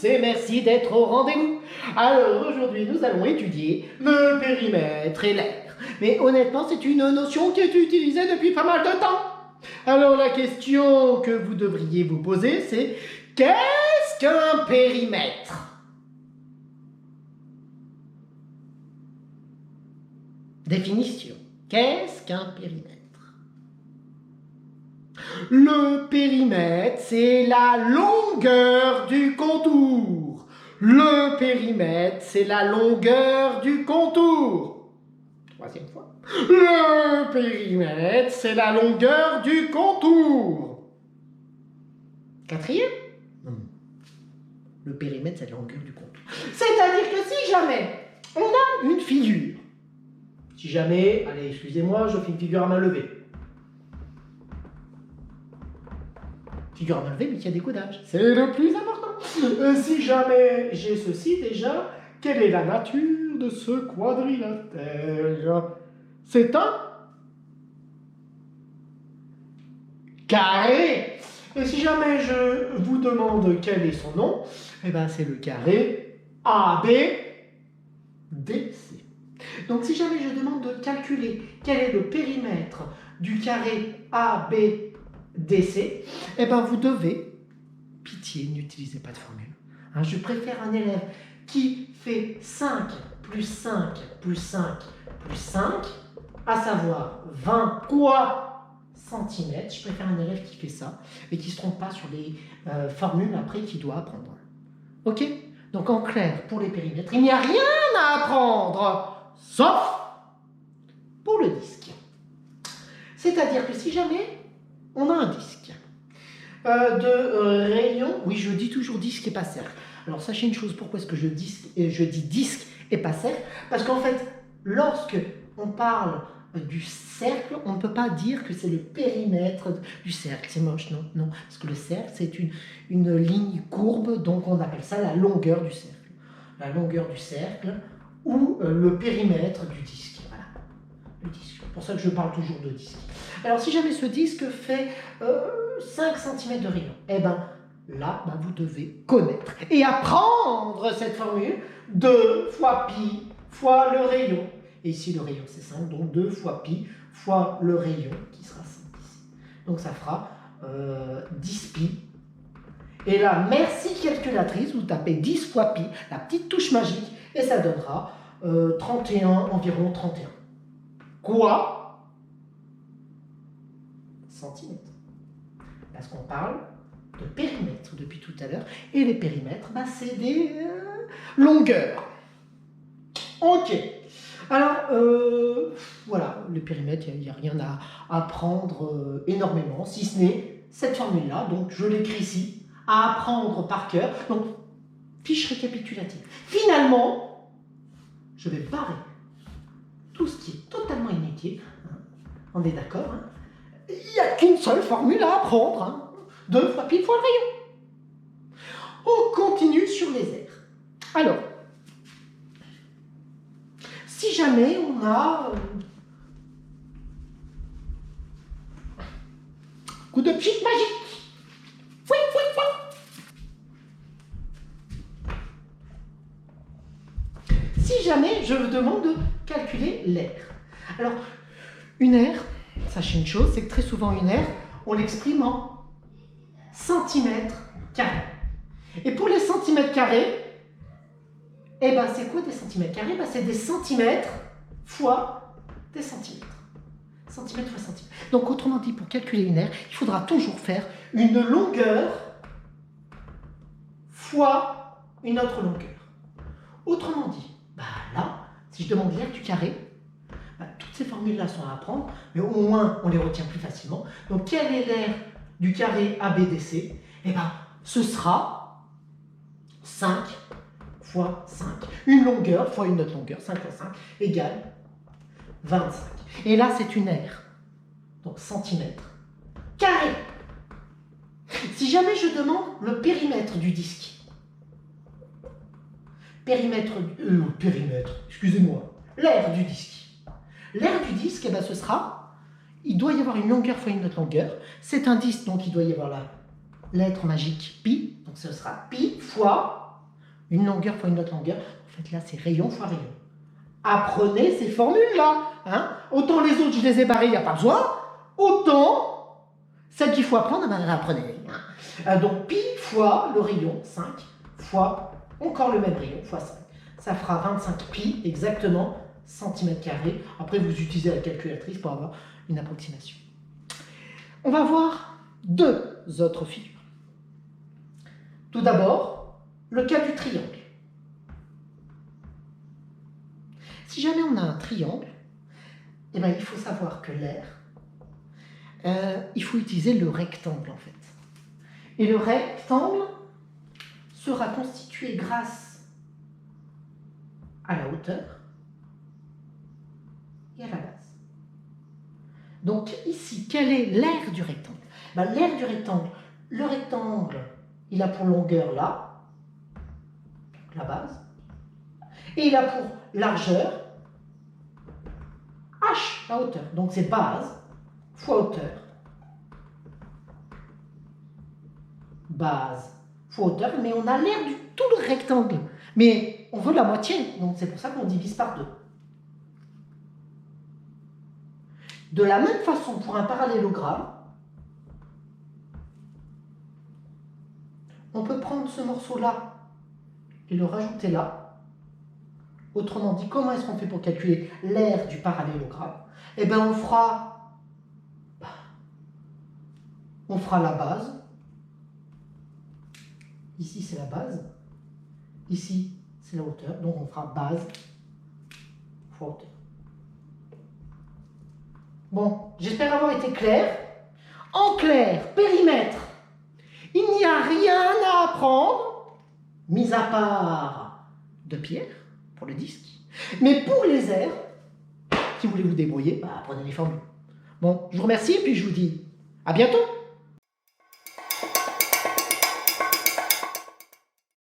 et merci d'être au rendez-vous. Alors aujourd'hui nous allons étudier le périmètre et l'air. Mais honnêtement c'est une notion qui est utilisée depuis pas mal de temps. Alors la question que vous devriez vous poser c'est qu'est-ce qu'un périmètre? Définition. Qu'est-ce qu'un périmètre? Le périmètre, c'est la longueur du contour. Le périmètre, c'est la longueur du contour. Troisième fois. Le périmètre, c'est la longueur du contour. Quatrième. Le périmètre, c'est la longueur du contour. C'est-à-dire que si jamais on a une figure, si jamais, allez, excusez-moi, je fais une figure à main levée. Figure à main levée, mais qui a des codages. C'est le plus important. Si jamais j'ai ceci déjà, quelle est la nature de ce quadrilatère? C'est un carré. Et si jamais je vous demande quel est son nom, eh ben c'est le carré ABDC. Donc si jamais je demande de calculer quel est le périmètre du carré ABDC, eh ben vous devez, pitié, n'utilisez pas de formule. Hein, je préfère un élève qui fait 5 plus 5 plus 5 plus 5, à savoir 20 centimètres. Je préfère un élève qui fait ça et qui ne se trompe pas sur les formules après qu'il doit apprendre. Ok? Donc en clair, pour les périmètres, il n'y a rien à apprendre. Sauf pour le disque. C'est-à-dire que si jamais on a un disque de rayon, oui je dis toujours disque et pas cercle. Alors sachez une chose, pourquoi est-ce que je dis disque et pas cercle? Parce qu'en fait, lorsque on parle du cercle, on ne peut pas dire que c'est le périmètre du cercle. C'est moche, non? Non, parce que le cercle, c'est une ligne courbe, donc on appelle ça la longueur du cercle. La longueur du cercle, ou le périmètre du disque. Voilà, le disque. C'est pour ça que je parle toujours de disque. Alors, si jamais ce disque fait 5 cm de rayon, eh bien, là, vous devez connaître et apprendre cette formule 2 fois pi fois le rayon. Et ici, le rayon, c'est 5, donc 2 fois pi fois le rayon, qui sera 5 ici. Donc, ça fera 10 pi. Et là, merci calculatrice, vous tapez 10 fois pi, la petite touche magique, et ça donnera 31, environ 31. Quoi? Centimètres. Parce qu'on parle de périmètre depuis tout à l'heure, et les périmètres, c'est des longueurs. Ok. Alors, voilà, le périmètre, il n'y a rien à apprendre énormément, si ce n'est cette formule-là, donc je l'écris ici, à apprendre par cœur. Donc, fiche récapitulative. Finalement, je vais barrer tout ce qui est totalement inutile. Hein. On est d'accord, hein. Il n'y a qu'une seule formule à apprendre. Hein. 2 fois pi fois le rayon. On continue sur les airs. Alors, si jamais on a coup de pchit magique. Fouin, fouin, fouin. Si jamais je vous demande de calculer l'air. Alors, une aire, sachez une chose, c'est que très souvent une aire, on l'exprime en centimètres carrés. Et pour les centimètres carrés, eh ben c'est quoi des centimètres carrés? C'est des centimètres fois des centimètres. Centimètres fois centimètres. Donc autrement dit, pour calculer une aire, il faudra toujours faire une longueur fois une autre longueur. Autrement dit, là, si je demande l'aire du carré, toutes ces formules-là sont à apprendre, mais au moins on les retient plus facilement. Donc quelle est l'aire du carré ABDC? Eh bien, ce sera 5 fois 5. Une longueur fois une autre longueur, 5 fois 5, égale 25. Et là, c'est une aire. Donc centimètres carré. Si jamais je demande le périmètre du disque, excusez-moi, l'aire du disque. L'aire du disque, ce sera, il doit y avoir une longueur fois une autre longueur. C'est un disque, donc il doit y avoir la lettre magique pi. Donc ce sera pi fois Une longueur fois une autre longueur. En fait, là, c'est rayon fois rayon. Apprenez ces formules-là. Hein. Autant les autres, je les ai barrées, il n'y a pas besoin. Autant, celles qu'il faut apprendre, ben, apprenez. Hein. Donc, pi fois le rayon, 5, fois encore le même rayon, fois 5. Ça fera 25 pi, exactement, centimètres carrés. Après, vous utilisez la calculatrice pour avoir une approximation. On va voir deux autres figures. Tout d'abord, le cas du triangle. Si jamais on a un triangle, eh ben, il faut savoir que l'air, il faut utiliser le rectangle en fait. Et le rectangle sera constitué grâce à la hauteur et à la base. Donc ici, quel est l'aire du rectangle? Ben, l'aire du rectangle, le rectangle, il a pour longueur là, la base, et il a pour largeur h, la hauteur. Donc c'est base fois hauteur. Base fois hauteur, mais on a l'aire du tout le rectangle. Mais on veut la moitié, donc c'est pour ça qu'on divise par 2. De la même façon, pour un parallélogramme, on peut prendre ce morceau-là et le rajouter là. Autrement dit, comment est-ce qu'on fait pour calculer l'aire du parallélogramme? Eh bien, on fera la base. Ici, c'est la base. Ici, c'est la hauteur. Donc, on fera base fois hauteur. Bon, j'espère avoir été clair. En clair, périmètre. Il n'y a rien à apprendre, mis à part de Pierre, pour le disque. Mais pour les airs, si vous voulez vous débrouiller, apprenez les formules. Bon, je vous remercie et puis je vous dis à bientôt.